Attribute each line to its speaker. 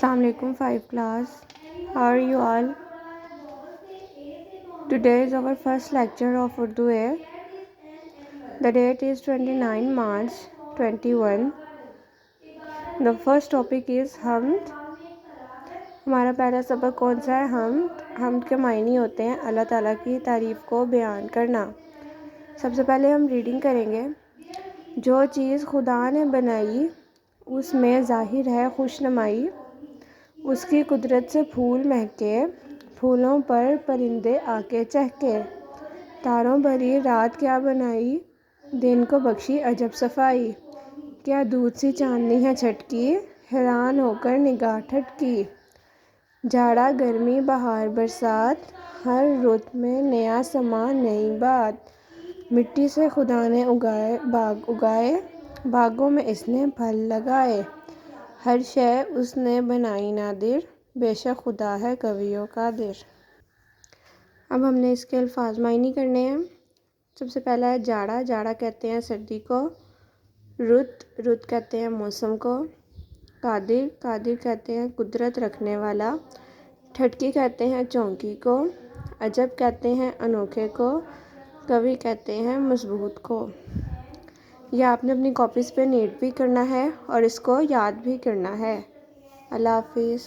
Speaker 1: Assalamu alaikum 5 class. How are you all? Today is our first lecture of Urdu A. The date is 29 March 21. The first topic is hamd. हमारा पहला सबक कौन सा है? हमद के मायने होते हैं अल्लाह ताला की तारीफ़ को बयान करना। सबसे पहले हम रीडिंग करेंगे। जो चीज़ खुदा ने बनाई उसमें ज़ाहिर है खुशनुमाई, उसकी कुदरत से फूल महके, फूलों पर परिंदे आके चहके। तारों भरी रात क्या बनाई, दिन को बख्शी अजब सफाई। क्या दूध सी चांदनी है छटकी, हैरान होकर निगाह ठटकी। जाड़ा गर्मी बहार बरसात, हर रुत में नया समा नई बात। मिट्टी से खुदा ने बाग उगाए, बागों में इसने फल लगाए। हर शय उसने बनाई नादिर, बेशक खुदा है कवियों कादिर। अब हमने इसके अल्फाज मायने करने हैं। सबसे पहला है जाड़ा। जाड़ा कहते हैं सर्दी को। रुत कहते हैं मौसम को। कादिर कहते हैं कुदरत रखने वाला। ठटकी कहते हैं चौंकी को। अजब कहते हैं अनोखे को। कवि कहते हैं मजबूत को। यह आपने अपनी कॉपीज़ पे नोट भी करना है और इसको याद भी करना है। अल्लाह हाफिज़।